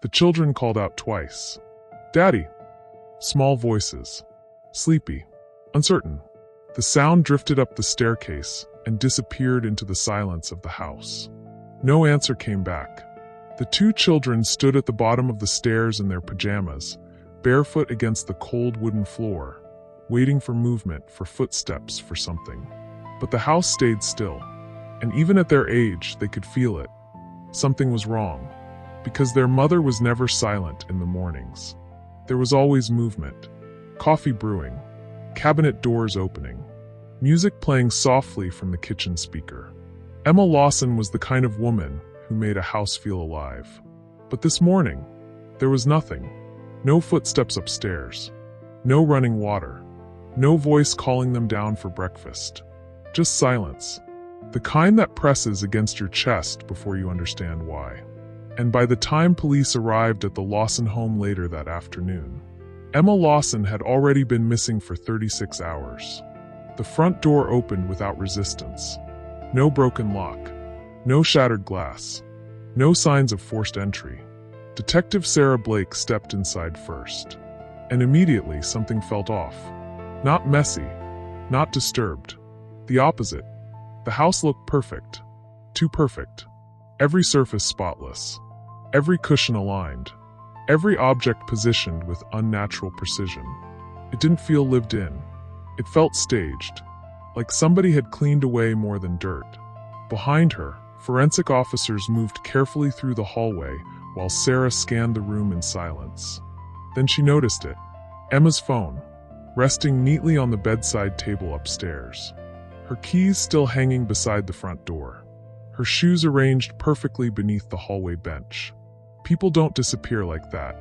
The children called out twice. "Daddy!" Small voices. Sleepy. Uncertain. The sound drifted up the staircase and disappeared into the silence of the house. No answer came back. The two children stood at the bottom of the stairs in their pajamas, barefoot against the cold wooden floor, waiting for movement, for footsteps, for something. But the house stayed still, and even at their age, they could feel it. Something was wrong, because their mother was never silent in the mornings. There was always movement, coffee brewing, cabinet doors opening, music playing softly from the kitchen speaker. Emma Lawson was the kind of woman who made a house feel alive. But this morning, there was nothing. No footsteps upstairs. No running water. No voice calling them down for breakfast. Just silence. The kind that presses against your chest before you understand why. And by the time police arrived at the Lawson home later that afternoon, Emma Lawson had already been missing for 36 hours. The front door opened without resistance. No broken lock. No shattered glass. No signs of forced entry. Detective Sarah Blake stepped inside first. And immediately something felt off. Not messy. Not disturbed. The opposite. The house looked perfect. Too perfect. Every surface spotless. Every cushion aligned. Every object positioned with unnatural precision. It didn't feel lived in. It felt staged. Like somebody had cleaned away more than dirt. Behind her, forensic officers moved carefully through the hallway while Sarah scanned the room in silence. Then she noticed it. Emma's phone, resting neatly on the bedside table upstairs. Her keys still hanging beside the front door. Her shoes arranged perfectly beneath the hallway bench. People don't disappear like that.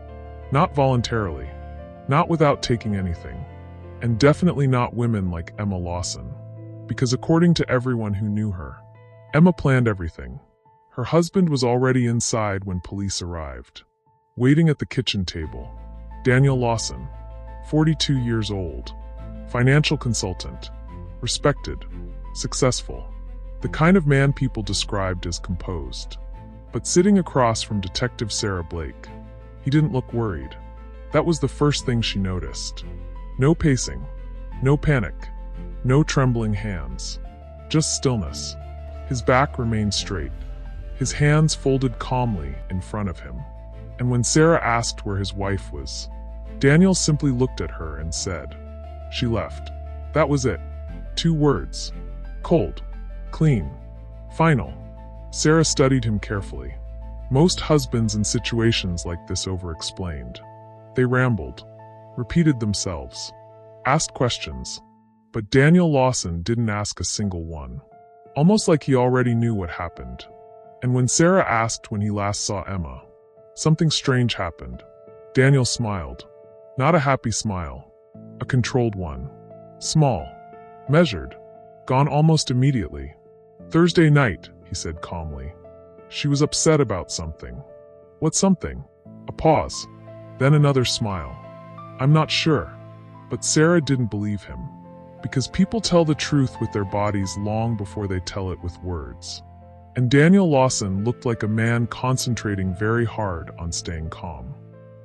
Not voluntarily. Not without taking anything. And definitely not women like Emma Lawson. Because according to everyone who knew her, Emma planned everything. Her husband was already inside when police arrived. Waiting at the kitchen table. Daniel Lawson, 42 years old. Financial consultant. Respected. Successful. The kind of man people described as composed. But sitting across from Detective Sarah Blake, he didn't look worried. That was the first thing she noticed. No pacing. No panic. No trembling hands. Just stillness. His back remained straight. His hands folded calmly in front of him. And when Sarah asked where his wife was, Daniel simply looked at her and said, "She left." That was it. 2 words. Cold. Clean. Final. Sarah studied him carefully. Most husbands in situations like this over-explained. They rambled, repeated themselves, asked questions. But Daniel Lawson didn't ask a single one. Almost like he already knew what happened. And when Sarah asked when he last saw Emma, something strange happened. Daniel smiled. Not a happy smile. A controlled one. Small. Measured. Gone almost immediately. "Thursday night," he said calmly. "She was upset about something." "What something?" A pause. Then another smile. "I'm not sure." But Sarah didn't believe him. Because people tell the truth with their bodies long before they tell it with words. And Daniel Lawson looked like a man concentrating very hard on staying calm.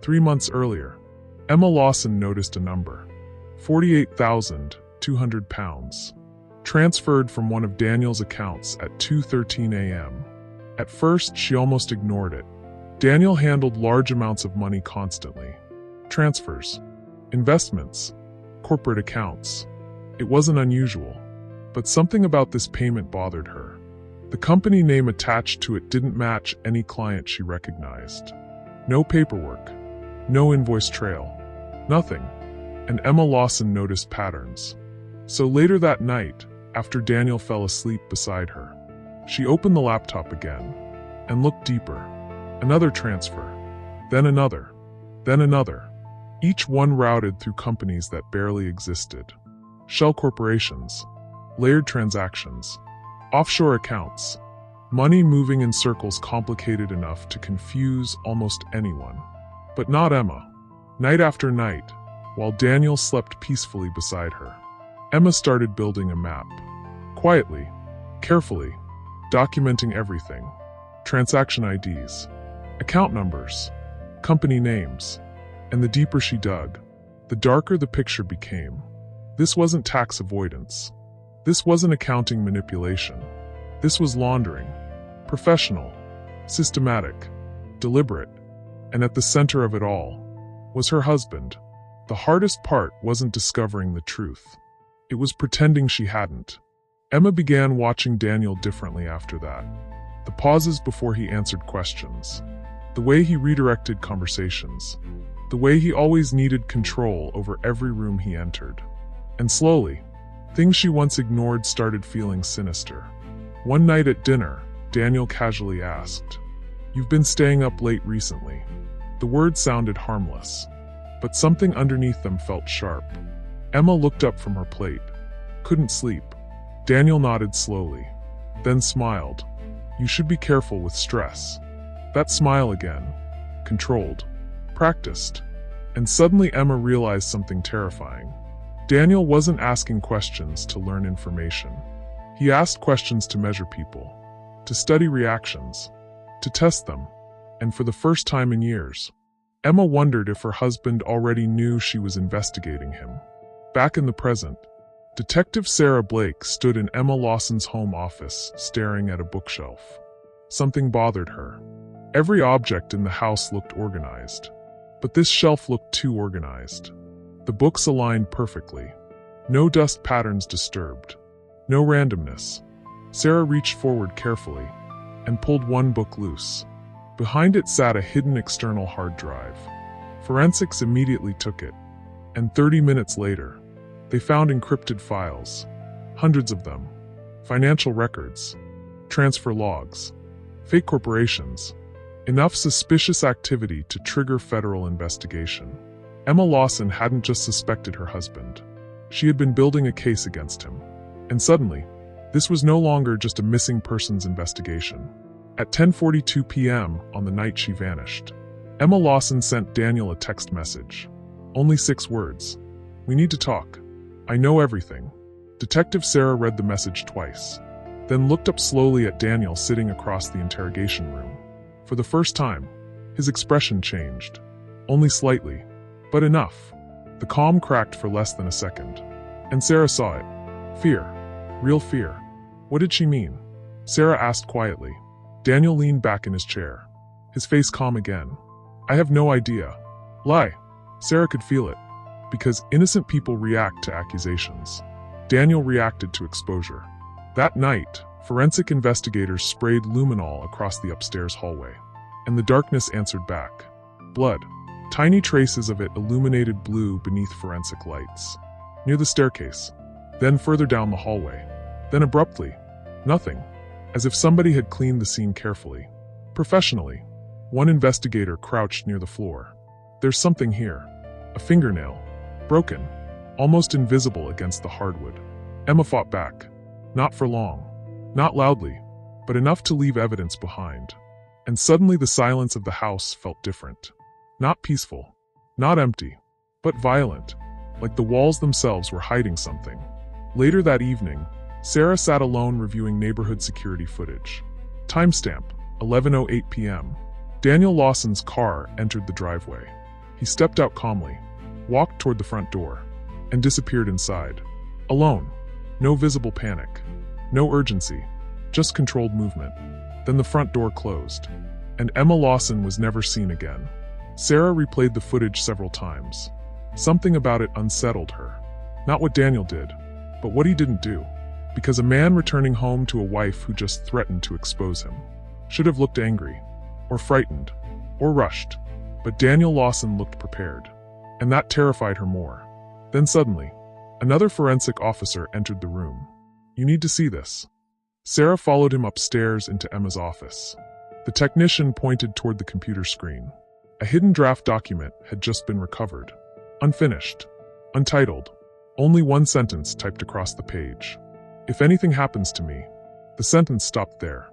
3 months earlier, Emma Lawson noticed a number. 48,200 pounds. Transferred from one of Daniel's accounts at 2:13 a.m. At first, she almost ignored it. Daniel handled large amounts of money constantly. Transfers. Investments. Corporate accounts. It wasn't unusual. But something about this payment bothered her. The company name attached to it didn't match any client she recognized. No paperwork. No invoice trail. Nothing. And Emma Lawson noticed patterns. So later that night, after Daniel fell asleep beside her, she opened the laptop again and looked deeper. Another transfer. Then another. Then another. Each one routed through companies that barely existed. Shell corporations. Layered transactions. Offshore accounts. Money moving in circles complicated enough to confuse almost anyone. But not Emma. Night after night, while Daniel slept peacefully beside her, Emma started building a map. Quietly, carefully, documenting everything. Transaction IDs, account numbers, company names. And the deeper she dug, the darker the picture became. This wasn't tax avoidance. This wasn't accounting manipulation. This was laundering. Professional, systematic, deliberate. And at the center of it all was her husband. The hardest part wasn't discovering the truth. It was pretending she hadn't. Emma began watching Daniel differently after that. The pauses before he answered questions. The way he redirected conversations. The way he always needed control over every room he entered. And slowly, things she once ignored started feeling sinister. One night at dinner, Daniel casually asked, "You've been staying up late recently." The words sounded harmless, but something underneath them felt sharp. Emma looked up from her plate. Couldn't sleep. Daniel nodded slowly, then smiled. "You should be careful with stress." That smile again. Controlled. Practiced. And suddenly Emma realized something terrifying. Daniel wasn't asking questions to learn information. He asked questions to measure people, to study reactions, to test them. And for the first time in years, Emma wondered if her husband already knew she was investigating him. Back in the present, Detective Sarah Blake stood in Emma Lawson's home office, staring at a bookshelf. Something bothered her. Every object in the house looked organized, but this shelf looked too organized. The books aligned perfectly. No dust patterns disturbed. No randomness. Sarah reached forward carefully and pulled one book loose. Behind it sat a hidden external hard drive. Forensics immediately took it, and 30 minutes later, they found encrypted files, hundreds of them, financial records, transfer logs, fake corporations, enough suspicious activity to trigger federal investigation. Emma Lawson hadn't just suspected her husband. She had been building a case against him. And suddenly, this was no longer just a missing persons investigation. At 10:42 p.m. on the night she vanished, Emma Lawson sent Daniel a text message. Only 6 words. "We need to talk. I know everything." Detective Sarah read the message twice, then looked up slowly at Daniel sitting across the interrogation room. For the first time, his expression changed. Only slightly, but enough. The calm cracked for less than a second. And Sarah saw it. Fear. Real fear. What did she mean? Sarah asked quietly. Daniel leaned back in his chair, his face calm again. "I have no idea." Lie. Sarah could feel it. Because innocent people react to accusations. Daniel reacted to exposure. That night, forensic investigators sprayed luminol across the upstairs hallway. And the darkness answered back. Blood. Tiny traces of it illuminated blue beneath forensic lights. Near the staircase. Then further down the hallway. Then abruptly, nothing. As if somebody had cleaned the scene carefully. Professionally. One investigator crouched near the floor. "There's something here." A fingernail. Broken. Almost invisible against the hardwood. Emma fought back. Not for long. Not loudly. But enough to leave evidence behind. And suddenly the silence of the house felt different. Not peaceful. Not empty. But violent. Like the walls themselves were hiding something. Later that evening, Sarah sat alone reviewing neighborhood security footage. Timestamp, 11:08 p.m. Daniel Lawson's car entered the driveway. He stepped out calmly, walked toward the front door, and disappeared inside. Alone. No visible panic. No urgency. Just controlled movement. Then the front door closed. And Emma Lawson was never seen again. Sarah replayed the footage several times. Something about it unsettled her. Not what Daniel did, but what he didn't do. Because a man returning home to a wife who just threatened to expose him should have looked angry, or frightened, or rushed. But Daniel Lawson looked prepared. And that terrified her more. Then suddenly, another forensic officer entered the room. "You need to see this." Sarah followed him upstairs into Emma's office. The technician pointed toward the computer screen. A hidden draft document had just been recovered. Unfinished. Untitled. Only one sentence typed across the page. "If anything happens to me." The sentence stopped there.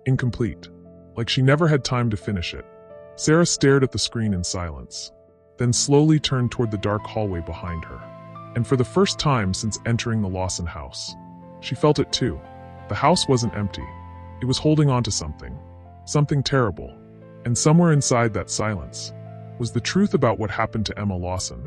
Incomplete. Like she never had time to finish it. Sarah stared at the screen in silence. Then slowly turned toward the dark hallway behind her. And for the first time since entering the Lawson house, she felt it too. The house wasn't empty. It was holding on to something. Something terrible. And somewhere inside that silence, was the truth about what happened to Emma Lawson.